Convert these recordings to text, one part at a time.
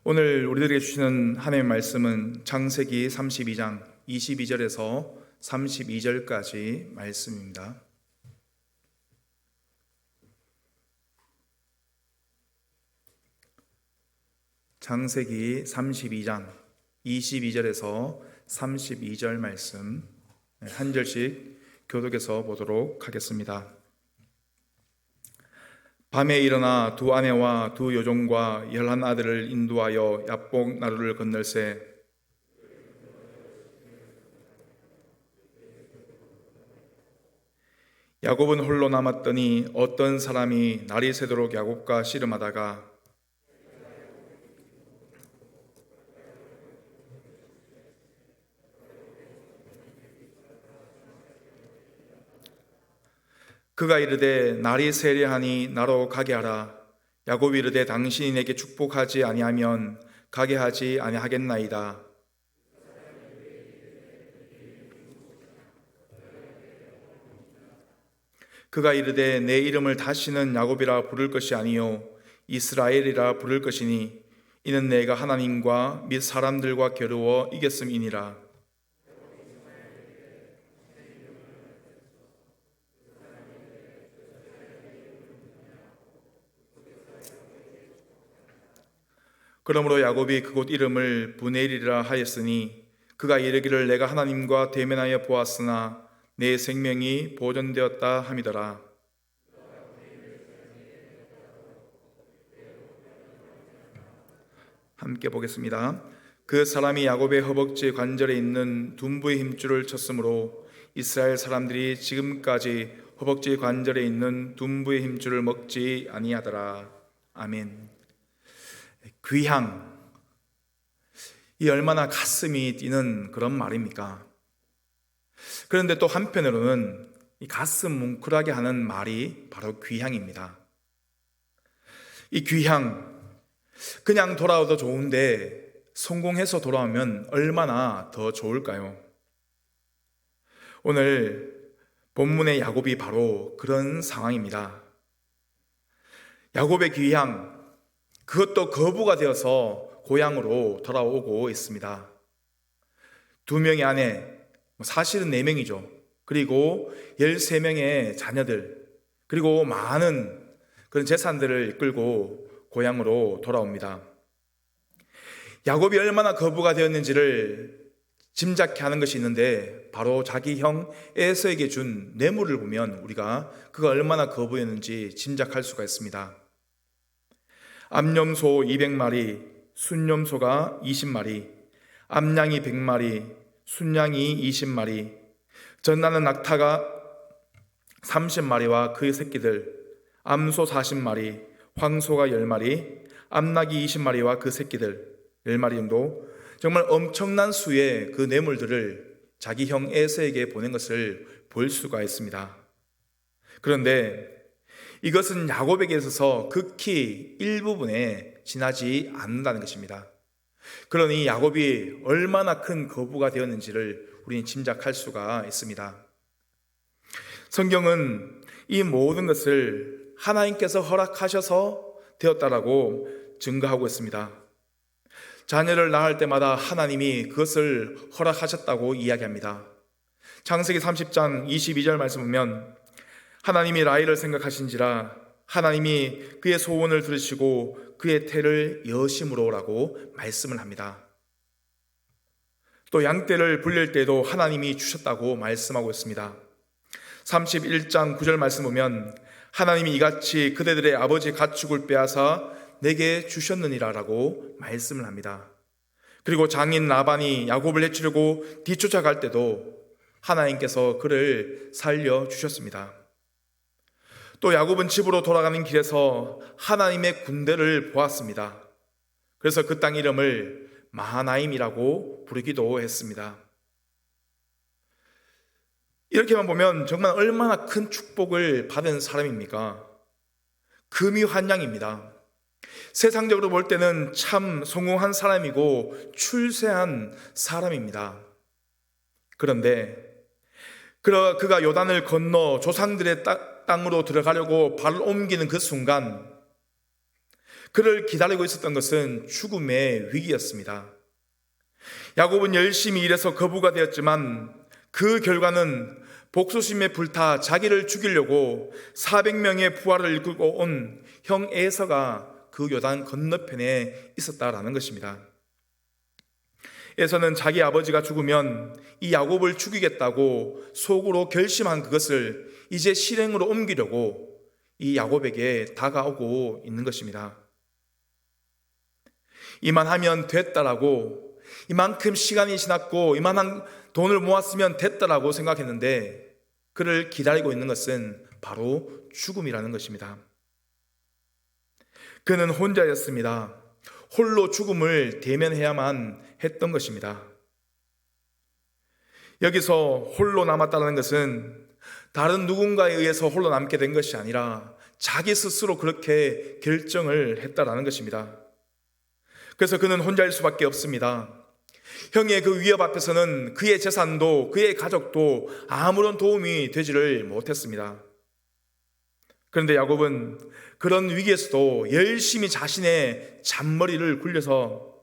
오늘 우리들에게 주시는 하나님의 말씀은 창세기 32장 22절에서 32절까지 말씀입니다. 창세기 32장 22절에서 32절 말씀 한 절씩 교독해서 보도록 하겠습니다. 밤에 일어나 두 아내와 두 여종과 11 아들을 인도하여 야복 나루를 건널세 야곱은 홀로 남았더니 어떤 사람이 날이 새도록 야곱과 씨름하다가 그가 이르되 날이 세려하니 나로 가게 하라. 야곱이 이르되 당신이 내게 축복하지 아니하면 가게 하지 아니하겠나이다. 그가 이르되 내 이름을 다시는 야곱이라 부를 것이 아니요 이스라엘이라 부를 것이니 이는 내가 하나님과 및 사람들과 겨루어 이겼음이니라. 그러므로 야곱이 그곳 이름을 브네일이라 하였으니 그가 이르기를 내가 하나님과 대면하여 보았으나 내 생명이 보존되었다 함이더라. 함께 보겠습니다. 그 사람이 야곱의 허벅지 관절에 있는 둔부의 힘줄을 쳤으므로 이스라엘 사람들이 지금까지 허벅지 관절에 있는 둔부의 힘줄을 먹지 아니하더라. 아멘. 귀향, 이 얼마나 가슴이 뛰는 그런 말입니까? 그런데 또 한편으로는 이 가슴 뭉클하게 하는 말이 바로 귀향입니다. 이 귀향, 그냥 돌아와도 좋은데 성공해서 돌아오면 얼마나 더 좋을까요? 오늘 본문의 야곱이 바로 그런 상황입니다. 야곱의 귀향, 그것도 거부가 되어서 고향으로 돌아오고 있습니다. 2명의 아내, 사실은 4명이죠. 그리고 13명의 자녀들, 그리고 많은 그런 재산들을 이끌고 고향으로 돌아옵니다. 야곱이 얼마나 거부가 되었는지를 짐작케 하는 것이 있는데 바로 자기 형 에서에게 준 뇌물을 보면 우리가 그가 얼마나 거부했는지 짐작할 수가 있습니다. 암염소 200마리, 순염소가 20마리, 암양이 100마리, 순양이 20마리, 젖나는 낙타가 30마리와 그의 새끼들, 암소 40마리, 황소가 10마리, 암낙이 20마리와 그 새끼들 10마리 정도, 정말 엄청난 수의 그 뇌물들을 자기 형 에서에게 보낸 것을 볼 수가 있습니다. 그런데 이것은 야곱에게 있어서 극히 일부분에 지나지 않는다는 것입니다. 그러니 야곱이 얼마나 큰 거부가 되었는지를 우리는 짐작할 수가 있습니다. 성경은 이 모든 것을 하나님께서 허락하셔서 되었다라고 증거하고 있습니다. 자녀를 낳을 때마다 하나님이 그것을 허락하셨다고 이야기합니다. 창세기 30장 22절 말씀 보면 하나님이 라헬을 생각하신지라 하나님이 그의 소원을 들으시고 그의 태를 여심으로라고 말씀을 합니다. 또 양떼를 불릴 때도 하나님이 주셨다고 말씀하고 있습니다. 31장 9절 말씀 보면 하나님이 이같이 그대들의 아버지 가축을 빼앗아 내게 주셨느니라라고 말씀을 합니다. 그리고 장인 라반이 야곱을 해치려고 뒤쫓아갈 때도 하나님께서 그를 살려주셨습니다. 또 야곱은 집으로 돌아가는 길에서 하나님의 군대를 보았습니다. 그래서 그 땅 이름을 마하나임이라고 부르기도 했습니다. 이렇게만 보면 정말 얼마나 큰 축복을 받은 사람입니까? 금이환양입니다. 세상적으로 볼 때는 참 성공한 사람이고 출세한 사람입니다. 그런데 그가 요단을 건너 조상들의 땅으로 들어가려고 발을 옮기는 그 순간 그를 기다리고 있었던 것은 죽음의 위기였습니다. 야곱은 열심히 일해서 거부가 되었지만 그 결과는 복수심에 불타 자기를 죽이려고 400명의 부하를 이끌고 온 형 에서가 그 요단 건너편에 있었다라는 것입니다. 에서는 자기 아버지가 죽으면 이 야곱을 죽이겠다고 속으로 결심한 그것을 이제 실행으로 옮기려고 이 야곱에게 다가오고 있는 것입니다. 이만하면 됐다라고, 이만큼 시간이 지났고 이만한 돈을 모았으면 됐다라고 생각했는데 그를 기다리고 있는 것은 바로 죽음이라는 것입니다. 그는 혼자였습니다. 홀로 죽음을 대면해야만 했던 것입니다. 여기서 홀로 남았다는 것은 다른 누군가에 의해서 홀로 남게 된 것이 아니라 자기 스스로 그렇게 결정을 했다라는 것입니다. 그래서 그는 혼자일 수밖에 없습니다. 형의 그 위협 앞에서는 그의 재산도 그의 가족도 아무런 도움이 되지를 못했습니다. 그런데 야곱은 그런 위기에서도 열심히 자신의 잔머리를 굴려서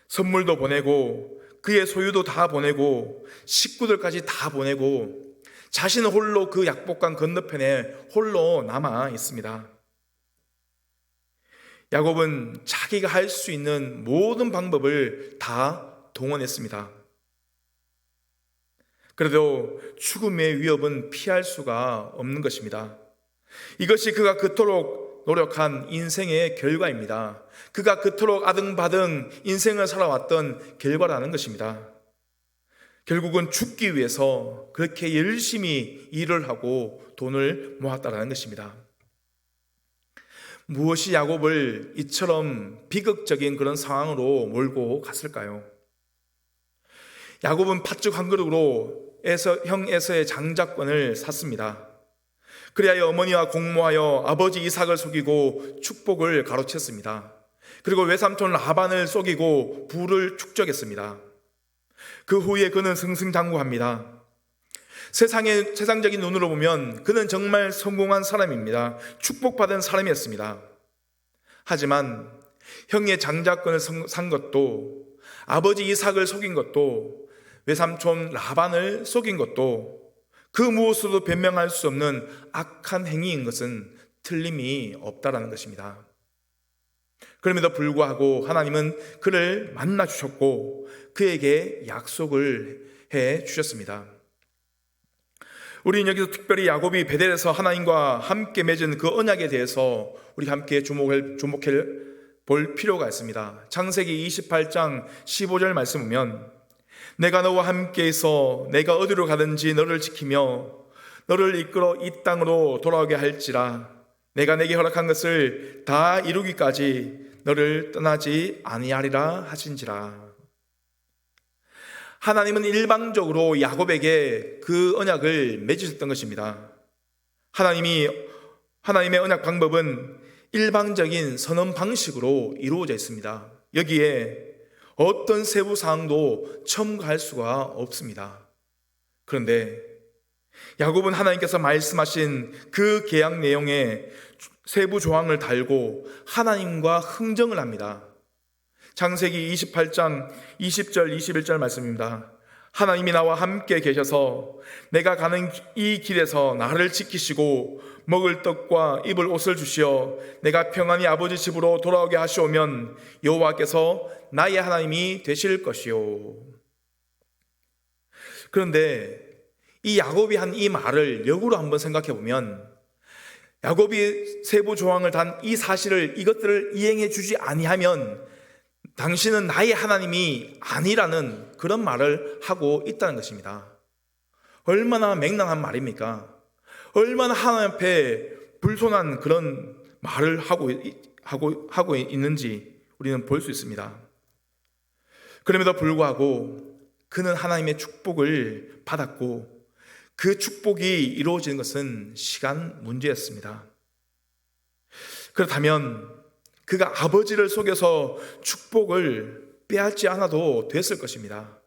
선물도 보내고 그의 소유도 다 보내고 식구들까지 다 보내고 자신은 홀로 그 약복강 건너편에 홀로 남아 있습니다. 야곱은 자기가 할 수 있는 모든 방법을 다 동원했습니다. 그래도 죽음의 위협은 피할 수가 없는 것입니다. 이것이 그가 그토록 노력한 인생의 결과입니다. 그가 그토록 아등바등 인생을 살아왔던 결과라는 것입니다. 결국은 죽기 위해서 그렇게 열심히 일을 하고 돈을 모았다는 것입니다. 무엇이 야곱을 이처럼 비극적인 그런 상황으로 몰고 갔을까요? 야곱은 팥죽 한 그릇으로 형 에서의 장자권을 샀습니다. 그리하여 어머니와 공모하여 아버지 이삭을 속이고 축복을 가로챘습니다. 그리고 외삼촌 라반을 속이고 부를 축적했습니다. 그 후에 그는 승승장구합니다. 세상적인 눈으로 보면 그는 정말 성공한 사람입니다. 축복받은 사람이었습니다. 하지만 형의 장자권을 산 것도, 아버지 이삭을 속인 것도, 외삼촌 라반을 속인 것도 그 무엇으로도 변명할 수 없는 악한 행위인 것은 틀림이 없다라는 것입니다. 그럼에도 불구하고 하나님은 그를 만나 주셨고 그에게 약속을 해 주셨습니다. 우리는 여기서 특별히 야곱이 베델에서 하나님과 함께 맺은 그 언약에 대해서 우리가 함께 주목해 볼 필요가 있습니다. 창세기 28장 15절 말씀 보면 내가 너와 함께 있어 내가 어디로 가든지 너를 지키며 너를 이끌어 이 땅으로 돌아오게 할지라 내가 내게 허락한 것을 다 이루기까지 너를 떠나지 아니하리라 하신지라. 하나님은 일방적으로 야곱에게 그 언약을 맺으셨던 것입니다. 하나님의 언약 방법은 일방적인 선언 방식으로 이루어져 있습니다. 여기에 어떤 세부 사항도 첨가할 수가 없습니다. 그런데 야곱은 하나님께서 말씀하신 그 계약 내용에 세부 조항을 달고 하나님과 흥정을 합니다. 창세기 28장 20절 21절 말씀입니다. 하나님이 나와 함께 계셔서 내가 가는 이 길에서 나를 지키시고 먹을 떡과 입을 옷을 주시어 내가 평안히 아버지 집으로 돌아오게 하시오면 여호와께서 나의 하나님이 되실 것이요. 그런데 이 야곱이 한 이 말을 역으로 한번 생각해 보면 야곱이 세부 조항을 단 이 사실을 이것들을 이행해 주지 아니하면 당신은 나의 하나님이 아니라는 그런 말을 하고 있다는 것입니다. 얼마나 맹랑한 말입니까? 얼마나 하나님 앞에 불손한 그런 말을 하고 있는지 우리는 볼 수 있습니다. 그럼에도 불구하고 그는 하나님의 축복을 받았고 그 축복이 이루어지는 것은 시간 문제였습니다. 그렇다면 그가 아버지를 속여서 축복을 빼앗지 않아도 됐을 것입니다.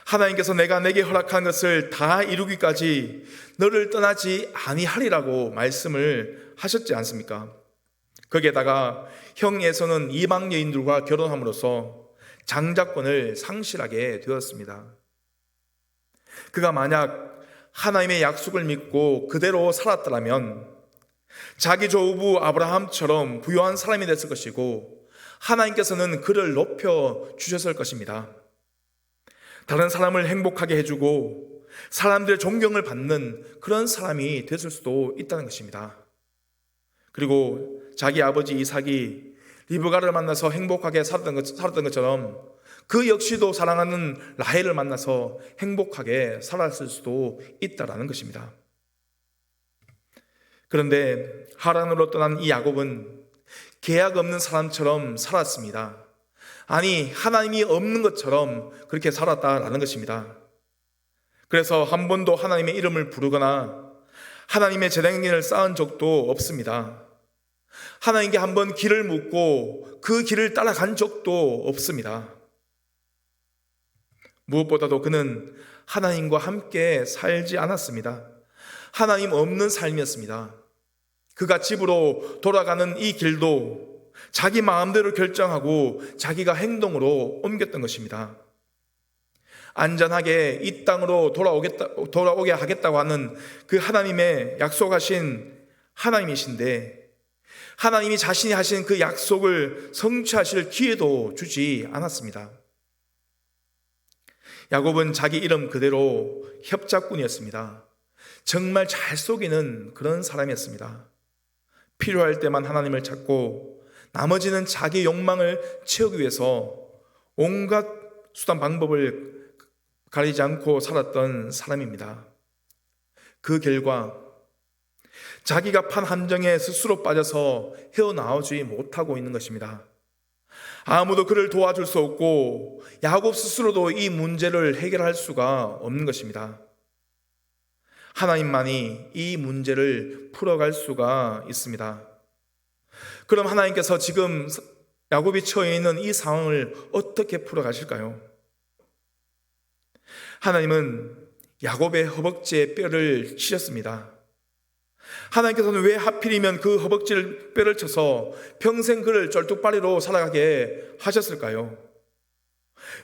하나님께서 내가 내게 허락한 것을 다 이루기까지 너를 떠나지 아니하리라고 말씀을 하셨지 않습니까? 거기에다가 형 에서는 이방 여인들과 결혼함으로써 장자권을 상실하게 되었습니다. 그가 만약 하나님의 약속을 믿고 그대로 살았더라면 자기 조부 아브라함처럼 부유한 사람이 됐을 것이고, 하나님께서는 그를 높여 주셨을 것입니다. 다른 사람을 행복하게 해주고 사람들의 존경을 받는 그런 사람이 됐을 수도 있다는 것입니다. 그리고 자기 아버지 이삭이 리브가를 만나서 행복하게 살았던 것처럼 그 역시도 사랑하는 라헬을 만나서 행복하게 살았을 수도 있다는 것입니다. 그런데 하란으로 떠난 이 야곱은 계약 없는 사람처럼 살았습니다. 아니, 하나님이 없는 것처럼 그렇게 살았다라는 것입니다. 그래서 한 번도 하나님의 이름을 부르거나 하나님의 재단을 쌓은 적도 없습니다. 하나님께 한번 길을 묻고 그 길을 따라간 적도 없습니다. 무엇보다도 그는 하나님과 함께 살지 않았습니다. 하나님 없는 삶이었습니다. 그가 집으로 돌아가는 이 길도 자기 마음대로 결정하고 자기가 행동으로 옮겼던 것입니다. 안전하게 이 땅으로 돌아오게 하겠다고 하는 그 하나님의 약속하신 하나님이신데, 하나님이 자신이 하신 그 약속을 성취하실 기회도 주지 않았습니다. 야곱은 자기 이름 그대로 협작꾼이었습니다. 정말 잘 속이는 그런 사람이었습니다. 필요할 때만 하나님을 찾고 나머지는 자기 욕망을 채우기 위해서 온갖 수단 방법을 가리지 않고 살았던 사람입니다. 그 결과 자기가 판 함정에 스스로 빠져서 헤어나오지 못하고 있는 것입니다. 아무도 그를 도와줄 수 없고 야곱 스스로도 이 문제를 해결할 수가 없는 것입니다. 하나님만이 이 문제를 풀어갈 수가 있습니다. 그럼 하나님께서 지금 야곱이 처해 있는 이 상황을 어떻게 풀어가실까요? 하나님은 야곱의 허벅지에 뼈를 치셨습니다. 하나님께서는 왜 하필이면 그 허벅지를 뼈를 쳐서 평생 그를 쩔뚝발이로 살아가게 하셨을까요?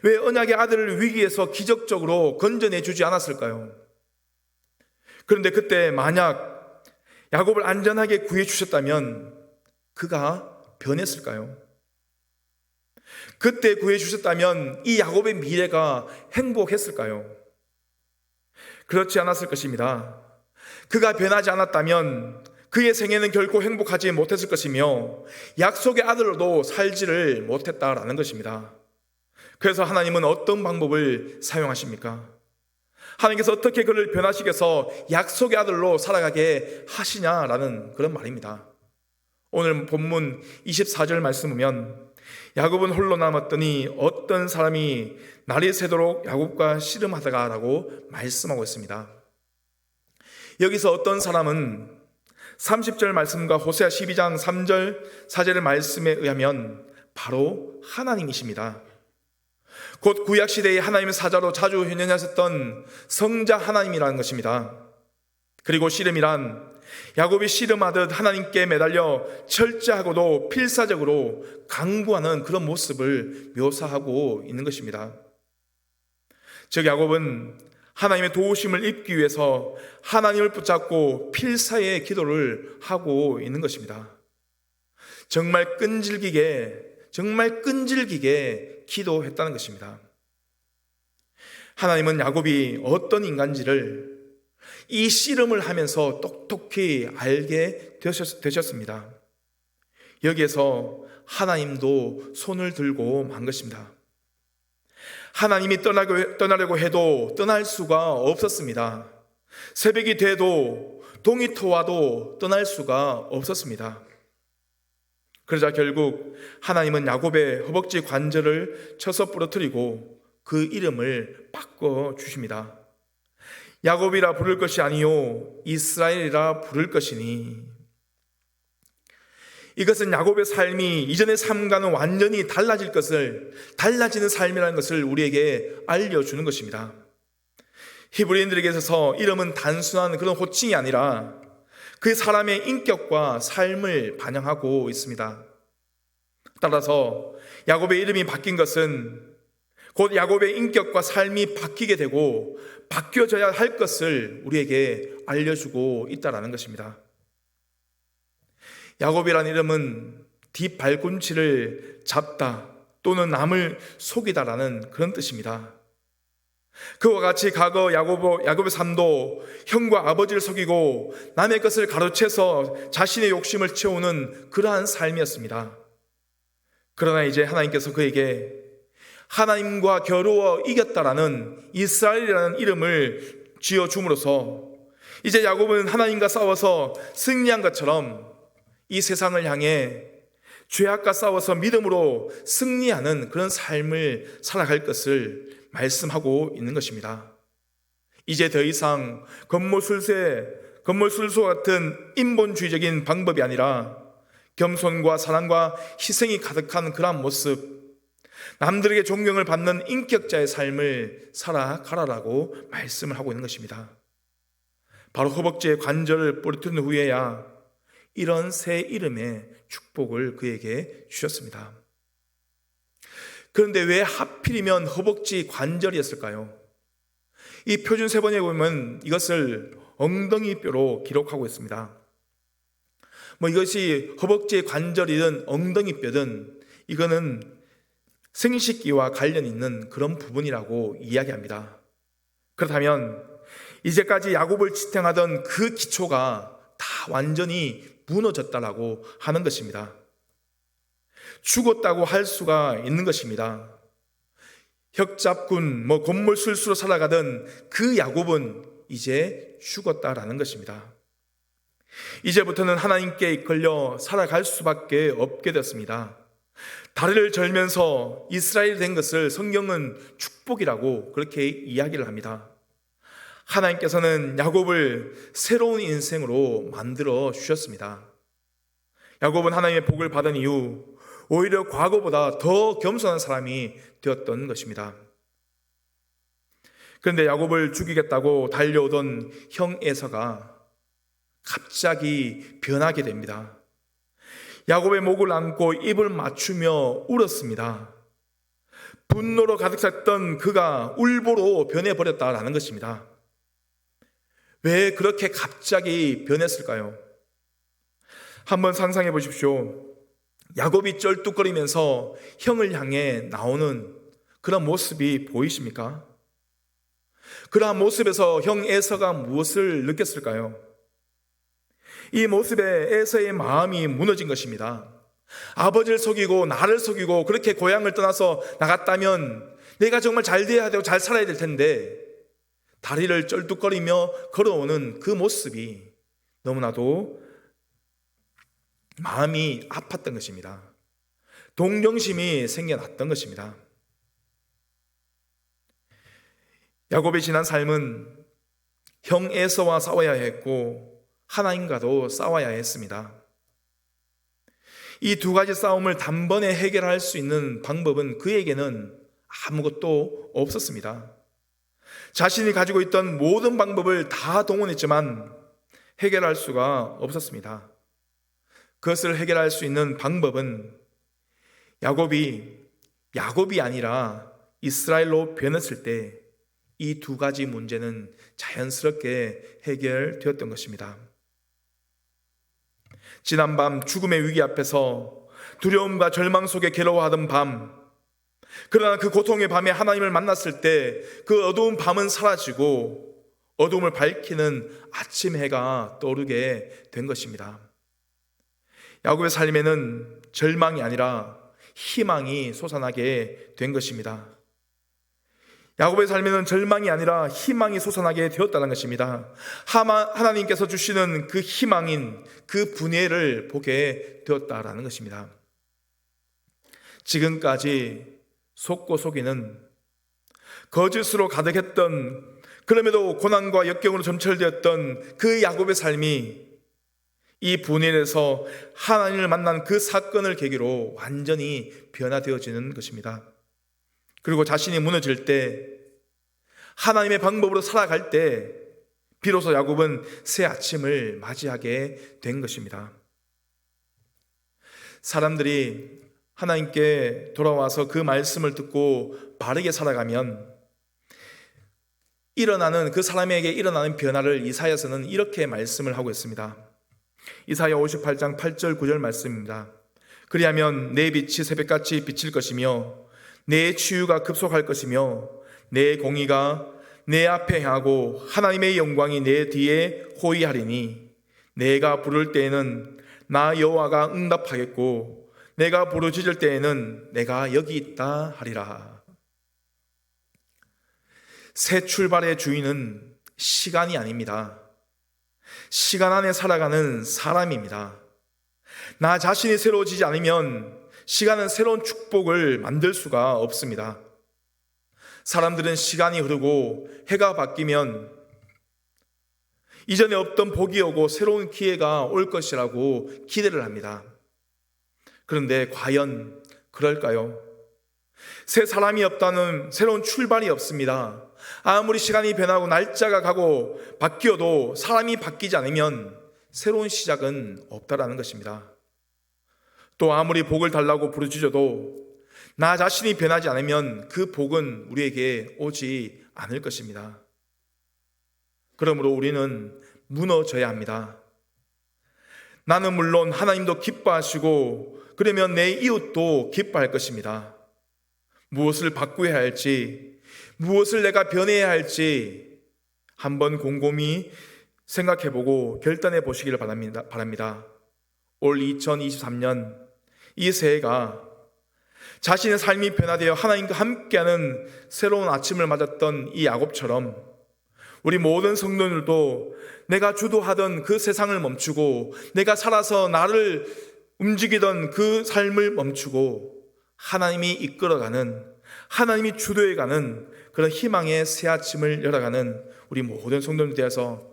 왜 언약의 아들을 위기에서 기적적으로 건져내 주지 않았을까요? 그런데 그때 만약 야곱을 안전하게 구해 주셨다면 그가 변했을까요? 그때 구해 주셨다면 이 야곱의 미래가 행복했을까요? 그렇지 않았을 것입니다. 그가 변하지 않았다면 그의 생애는 결코 행복하지 못했을 것이며 약속의 아들로도 살지를 못했다라는 것입니다. 그래서 하나님은 어떤 방법을 사용하십니까? 하나님께서 어떻게 그를 변화시켜서 약속의 아들로 살아가게 하시냐라는 그런 말입니다. 오늘 본문 24절 말씀 보면 야곱은 홀로 남았더니 어떤 사람이 날이 새도록 야곱과 씨름하다가 라고 말씀하고 있습니다. 여기서 어떤 사람은 30절 말씀과 호세아 12장 3절 4절의 말씀에 의하면 바로 하나님이십니다. 곧 구약시대의 하나님의 사자로 자주 현현하셨던 성자 하나님이라는 것입니다. 그리고 씨름이란 야곱이 씨름하듯 하나님께 매달려 철저하고도 필사적으로 강구하는 그런 모습을 묘사하고 있는 것입니다. 즉 야곱은 하나님의 도우심을 입기 위해서 하나님을 붙잡고 필사의 기도를 하고 있는 것입니다. 정말 끈질기게 기도했다는 것입니다. 하나님은 야곱이 어떤 인간지를 이 씨름을 하면서 똑똑히 알게 되셨습니다. 여기에서 하나님도 손을 들고 만 것입니다. 하나님이 떠나려고 해도 떠날 수가 없었습니다. 새벽이 돼도 동이 터와도 떠날 수가 없었습니다. 그러자 결국 하나님은 야곱의 허벅지 관절을 쳐서 부러뜨리고 그 이름을 바꿔 주십니다. 야곱이라 부를 것이 아니요 이스라엘이라 부를 것이니. 이것은 야곱의 삶이 이전의 삶과는 완전히 달라지는 삶이라는 것을 우리에게 알려주는 것입니다. 히브리인들에게 있어서 이름은 단순한 그런 호칭이 아니라 그 사람의 인격과 삶을 반영하고 있습니다. 따라서 야곱의 이름이 바뀐 것은 곧 야곱의 인격과 삶이 바뀌게 되고 바뀌어져야 할 것을 우리에게 알려주고 있다는 것입니다. 야곱이라는 이름은 뒷발꿈치를 잡다 또는 남을 속이다라는 그런 뜻입니다. 그와 같이 과거 야곱의 삶도 형과 아버지를 속이고 남의 것을 가로채서 자신의 욕심을 채우는 그러한 삶이었습니다. 그러나 이제 하나님께서 그에게 하나님과 겨루어 이겼다라는 이스라엘이라는 이름을 지어줌으로써 이제 야곱은 하나님과 싸워서 승리한 것처럼 이 세상을 향해 죄악과 싸워서 믿음으로 승리하는 그런 삶을 살아갈 것을 말씀하고 있는 것입니다. 이제 더 이상 건물술수 같은 인본주의적인 방법이 아니라 겸손과 사랑과 희생이 가득한 그러한 모습, 남들에게 존경을 받는 인격자의 삶을 살아가라라고 말씀을 하고 있는 것입니다. 바로 허벅지에 관절을 부러뜨린 후에야 이런 새 이름의 축복을 그에게 주셨습니다. 그런데 왜 하필이면 허벅지 관절이었을까요? 이 표준 세번에 보면 이것을 엉덩이뼈로 기록하고 있습니다. 이것이 허벅지의 관절이든 엉덩이뼈든 이거는 생식기와 관련 있는 그런 부분이라고 이야기합니다. 그렇다면 이제까지 야곱을 지탱하던 그 기초가 다 완전히 무너졌다라고 하는 것입니다. 죽었다고 할 수가 있는 것입니다. 혁잡군, 곤물술수로 살아가던 그 야곱은 이제 죽었다라는 것입니다. 이제부터는 하나님께 이끌려 살아갈 수밖에 없게 됐습니다. 다리를 절면서 이스라엘이 된 것을 성경은 축복이라고 그렇게 이야기를 합니다. 하나님께서는 야곱을 새로운 인생으로 만들어 주셨습니다. 야곱은 하나님의 복을 받은 이후 오히려 과거보다 더 겸손한 사람이 되었던 것입니다. 그런데 야곱을 죽이겠다고 달려오던 형 에서가 갑자기 변하게 됩니다. 야곱의 목을 안고 입을 맞추며 울었습니다. 분노로 가득 찼던 그가 울보로 변해버렸다라는 것입니다. 왜 그렇게 갑자기 변했을까요? 한번 상상해 보십시오. 야곱이 쩔뚝거리면서 형을 향해 나오는 그런 모습이 보이십니까? 그러한 모습에서 형 에서가 무엇을 느꼈을까요? 이 모습에 에서의 마음이 무너진 것입니다. 아버지를 속이고 나를 속이고 그렇게 고향을 떠나서 나갔다면 내가 정말 잘 돼야 되고 잘 살아야 될 텐데 다리를 쩔뚝거리며 걸어오는 그 모습이 너무나도 마음이 아팠던 것입니다. 동정심이 생겨났던 것입니다. 야곱의 지난 삶은 형 에서와 싸워야 했고 하나님과도 싸워야 했습니다. 이 두 가지 싸움을 단번에 해결할 수 있는 방법은 그에게는 아무것도 없었습니다. 자신이 가지고 있던 모든 방법을 다 동원했지만 해결할 수가 없었습니다. 그것을 해결할 수 있는 방법은 야곱이 아니라 이스라엘로 변했을 때 이 두 가지 문제는 자연스럽게 해결되었던 것입니다. 지난밤 죽음의 위기 앞에서 두려움과 절망 속에 괴로워하던 밤, 그러나 그 고통의 밤에 하나님을 만났을 때 그 어두운 밤은 사라지고 어둠을 밝히는 아침 해가 떠오르게 된 것입니다. 야곱의 삶에는 절망이 아니라 희망이 솟아나게 된 것입니다. 야곱의 삶에는 절망이 아니라 희망이 솟아나게 되었다는 것입니다. 하나님께서 주시는 그 희망인 그 분예를 보게 되었다라는 것입니다. 지금까지 속고 속이는 거짓으로 가득했던, 그럼에도 고난과 역경으로 점철되었던 그 야곱의 삶이 이 분예에서 하나님을 만난 그 사건을 계기로 완전히 변화되어지는 것입니다. 그리고 자신이 무너질 때, 하나님의 방법으로 살아갈 때 비로소 야곱은 새 아침을 맞이하게 된 것입니다. 사람들이 하나님께 돌아와서 그 말씀을 듣고 바르게 살아가면 그 사람에게 일어나는 변화를 이사야서는 이렇게 말씀을 하고 있습니다. 이사야 58장 8절 9절 말씀입니다. 그리하면 내 빛이 새벽같이 비칠 것이며 내 치유가 급속할 것이며 내 공의가 내 앞에 향하고 하나님의 영광이 내 뒤에 호위하리니 내가 부를 때에는 나 여호와가 응답하겠고 내가 부르짖을 때에는 내가 여기 있다 하리라. 새 출발의 주인은 시간이 아닙니다. 시간 안에 살아가는 사람입니다. 나 자신이 새로워지지 않으면 시간은 새로운 축복을 만들 수가 없습니다. 사람들은 시간이 흐르고 해가 바뀌면 이전에 없던 복이 오고 새로운 기회가 올 것이라고 기대를 합니다. 그런데 과연 그럴까요? 새 사람이 없다는 새로운 출발이 없습니다. 아무리 시간이 변하고 날짜가 가고 바뀌어도 사람이 바뀌지 않으면 새로운 시작은 없다라는 것입니다. 또 아무리 복을 달라고 부르짖어도 나 자신이 변하지 않으면 그 복은 우리에게 오지 않을 것입니다. 그러므로 우리는 무너져야 합니다. 나는 물론 하나님도 기뻐하시고 그러면 내 이웃도 기뻐할 것입니다. 무엇을 바꾸어야 할지, 무엇을 내가 변해야 할지 한번 곰곰이 생각해보고 결단해 보시기를 바랍니다. 올 2023년 이 새해가 자신의 삶이 변화되어 하나님과 함께하는 새로운 아침을 맞았던 이 야곱처럼 우리 모든 성도들도 내가 주도하던 그 세상을 멈추고 내가 살아서 나를 움직이던 그 삶을 멈추고 하나님이 이끌어가는, 하나님이 주도해가는 그런 희망의 새 아침을 열어가는 우리 모든 성도들 되어서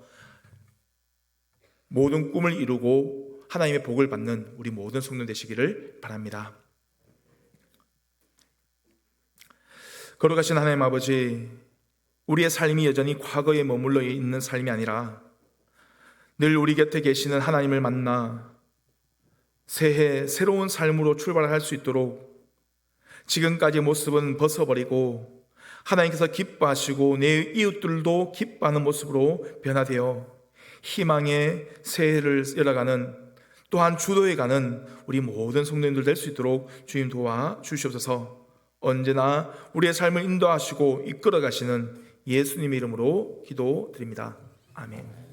모든 꿈을 이루고 하나님의 복을 받는 우리 모든 성도 되시기를 바랍니다. 거룩하신 하나님 아버지, 우리의 삶이 여전히 과거에 머물러 있는 삶이 아니라 늘 우리 곁에 계시는 하나님을 만나 새해 새로운 삶으로 출발할 수 있도록 지금까지의 모습은 벗어버리고 하나님께서 기뻐하시고 내 이웃들도 기뻐하는 모습으로 변화되어 희망의 새해를 열어가는, 또한 주도해가는 우리 모든 성도님들 될 수 있도록 주님 도와주시옵소서. 언제나 우리의 삶을 인도하시고 이끌어 가시는 예수님의 이름으로 기도드립니다. 아멘.